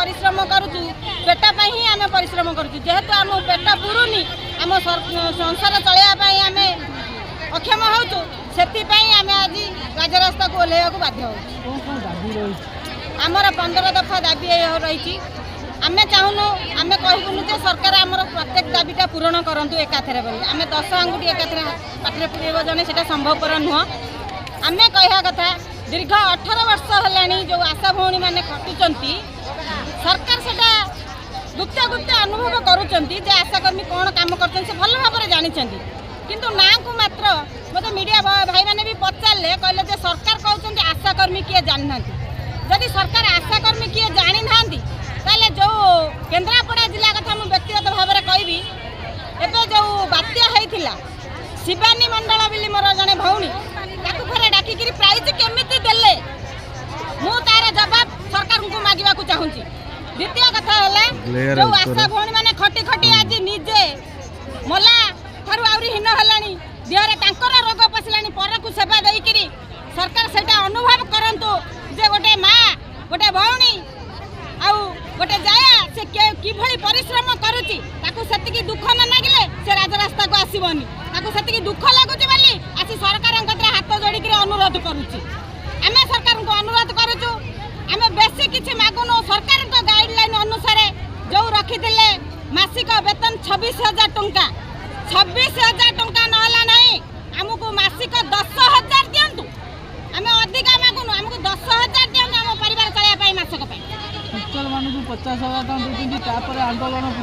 परिश्रम करूँ पेट ही आम परिश्रम करूँ जेहेतु आम पेट पुरुनी आम संसार चलवाई आम अक्षम होचु से आम आज राजरास्ता को ओह्लैया बाध्य हो आमर 15 दफा दाबी रही आमे चाहूनु आमे कहबुनु जे सरकार आमर प्रत्येक दाबीटा पूरण करंतु एकाथरे बोली आमे 10 आंगुठी एकाथरे पाठरे पुरेबो जने सेटा संभवपर नुह आमे कहया कथा दीर्घ 18 वर्ष हलानी जो आशा भौणी माने खटुचंती सरकार सेटा गुप्त गुप्त अनुभव करूचंती जे आशाकर्मी कोन काम करछन से भल भाबरे जानिचंती किंतु ना को मात्र मते मीडिया भाई माने भी पचारले कहले जे सरकार कहउचंती आशाकर्मी किए जाननांती जदि सरकार आशाकर्मी किए जानि नांती ताले जो केन्द्रापड़ा जिला कथा मु व्यक्तिगत भाव में कहबी एबे जो बात्या होइथिला शिवानी मंडल बिली मोर जने भौणी ताकू फेरे डाकिकरी प्राइज केमिति देले मु तार जवाब सरकार को मागिबा को चाहूची द्वितीय कथा हला जो आशा भौणी माने खटी खटी आज निजे मला थारु आउरी हिन हलानी देहरे तांकर रोग पसिलानी पर को सेवा देइकरी सरकार सेटा अनुभव करंतु जे गोटे मां गोटे भौणी आउ गोटे जाया से किभली परिश्रम करूची ताकू सेतिकी दुख न लागिले से राजरास्ता को आसीबनी ताकू सेतिकी दुख लागुची बोली आसी सरकार कतरा हाथ जोड़ी के अनुरोध करूची आमे सरकार को अनुरोध करूचु आमे बेसी किछि मागुनो सरकार को गाइडलाइन अनुसार जो रखिथिले मासिक वेतन 26,000 टंका 26,000 टंका नहला नहीं हमको मासिक 10,000 दियंतु आमे अधिका मागुनो हमको 10,000 दियंतु हम परिवार चलाया पाई मासक पाई टीचर मान 50,000 टका आंदोलन से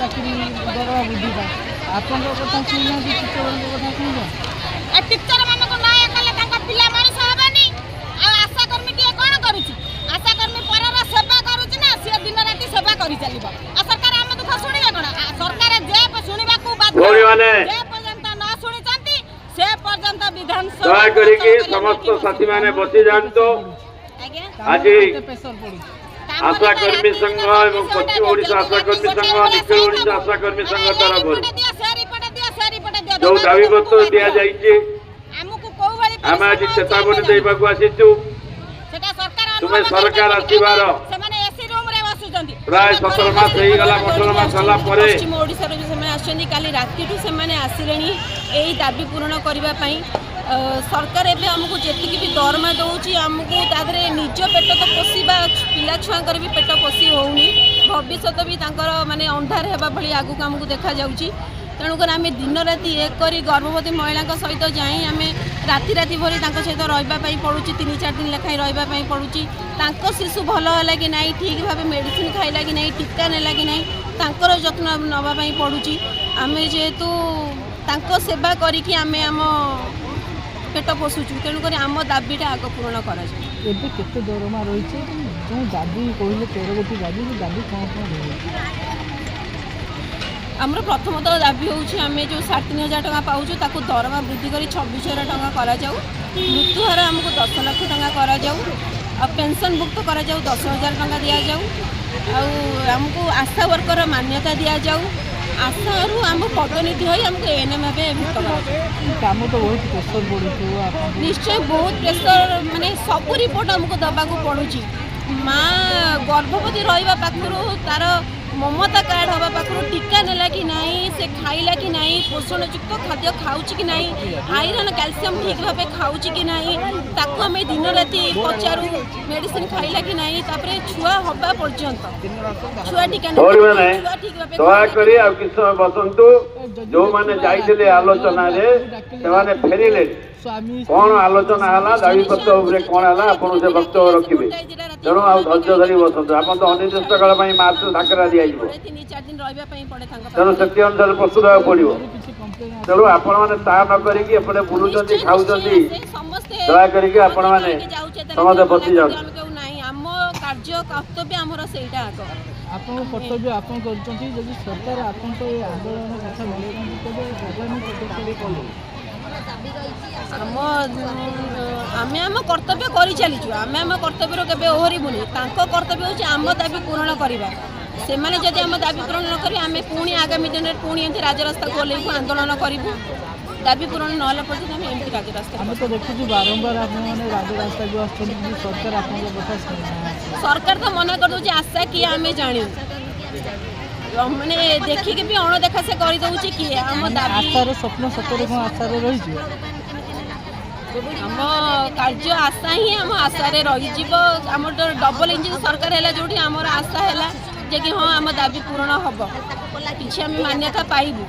चाकरी दर वृद्धि आपन कथा शुणुना टीचर कथा शुणुना टीचर मान को नया कले पिला मनीष हेबानी आशाकर्मी टे कौन करुची आशाकर्मी परर सेवा करुची ना सी दिन राति सेवा करि चलिबो सरकार हम दुख शुणिबे कोन सरकार जे शुणिबा को बाध्य जे पर्यंत न शुणिचंती से पर्यंत विधानसभा दया करिके समस्त साथी माने बसी जानतो आज आशा कर्मी संघ एवं पश्चिम ओडिशा आशा कर्मी संघ निखिल ओडिशा आशा कर्मी संघ तरफ जो दाबी पत्र दिया जाइए आम आज चेतावनी देवाक आसीचु तुम्हें सरकार आसबार प्राय 17 मास हो गला 18 मास हला परे पश्चिम ओडिशा रो समय आछंदी काली राति टू से आसिलेनी एई दाबी पूर्ण करबा पई सरकार एबे हमको जेतिकी भी दरमा दउची हमको तादरे निज पेट तो पोसीबा पिला छुआंकर भी पेट पोसी होउनी भविष्यत भी तांकर माने अंधार हेबा भली आगु हमको देखा जाउची तेणुकर आम दिन राति एक करी गर्भवती महिला सहित जाई आम राति राति भरी सहित रही पड़ू 3-4 दिन लेखाई रही पड़ू शिशु भल है कि ना ठीक भाव मेडिसिन खाइला कि ना टीका नेला कि ना जत्न नापी पड़ू आम जेहेतु सेवा करी आम पेट पोषुचु तेणुक आम दाबीटा आग पूरण कर दरमा रही जो दाबी कहले 13 गोटी दाबी दाबी कौन कौन आमर प्रथमतः दाबी होउछि आमे जो 3,500 टका पाउछु ताकू दरमा वृद्धि करी 26,000 टका करा जाऊ मृत्युहार हमको 10 लाख टका करा जाऊ आ पेंशन मुक्त करा जाऊ 10,000 टका दिया जाऊ आ हमको आशा वर्कर मान्यता दिया जाऊ आशा रु हम पदोन्नति होई हमको एएनएम भाबे भुक्त काम तो बहुत प्रेशर पड़ू निश्चय बहुत प्रेशर माने सब रिपोर्ट हमको दबाको पड़ुछि माँ गर्भवती रहिबा पाखरु तार ममता कार्ड हवा पाखरु टीका नेला कि नहीं से खाइला कि नहीं पोषणयुक्त खाद्य खाऊची कि नहीं आयरन कैल्शियम ठीक भाव खाऊची कि नहीं ताको हमें दिन राति पचारू मेडिसिन खाइला कि नहीं तापरे छुआ हवा पर्यंत छुआ टीका छुआ ठीक भाव दया करी आ किछ समय बसंतु जो माने जाइथिले आलोचना रे से माने फेरिले कौन आलोचना हला दाबी पत्र उपरे कौन हला आपण से वक्तव्य रखिबे तेणु आ धैर्य धरी बसंतु आपण तो अनिर्दिष्ट काल पई मार्च धाकरा दिया जिवो 3-4 दिन रहिबा पई पड़े थांका तेणु सत्य अनुसार प्रस्तुत होगा पड़ो तेणु आपण मैंने ता न करके एपटे बुलुंट खाऊंगी दया करके आपण मैंने समस्त बसी जाओ कार्य कर्तव्य आमर सेटा आग आपन कर्तव्य आपन करछंती जदि सरकार आपन तो आंदोलन कथा बोलछंती तबे आगामी पदक्षेप कले आम आम कर्तव्य कर चलीचु आम आम कर्तव्य केबे ओहरिबुनी तांको कर्तव्य होछि आम दाबी पूरण करबा से माने जदि आम दाबी पूरण न करी आम पुणी आगामी दिन में पुणी एमती राजरास्ता को ओह्लैबू आंदोलन करूँ ଦାବି ପୂରଣ ନହେଲା ପର୍ଯ୍ୟନ୍ତ ଆମେ ଏମିତି ରାଜରାସ୍ତା ଆମେ ତ ଦେଖୁଛୁ ବାରମ୍ବାର ଆପଣମାନେ ରାଜରାସ୍ତାକୁ ଆସୁଛନ୍ତି କିନ୍ତୁ ସରକାର ଆପଣଙ୍କ କଥା ଶୁଣୁନାହାନ୍ତି। ସରକାର ତ ମନା କରିଦେଉଛି ଆଶା କିଏ ଆମେ ଜାଣିବୁ ମାନେ ଦେଖିକି ବି ଅଣଦେଖା ସେ କରିଦେଉଛି କିଏ ଆମ ଦାବି ଆଶାର ସ୍ୱପ୍ନ ସତରେ କ'ଣ ଆଶାରେ ରହିଛି? ଆମ କାର୍ଯ୍ୟ ଆଶା ହିଁ ଆମ ଆଶାରେ ରହିଯିବ। ଆମର ତ ଡବଲ ଇଞ୍ଜିନ୍ ସରକାର ହେଲା ଯେଉଁଠି ଆମର ଆଶା ହେଲା ଯେ କି ହଁ ଆମ ଦାବି ପୂରଣ ହେବ କିଛି ଆମେ ମାନ୍ୟତା ପାଇବୁ।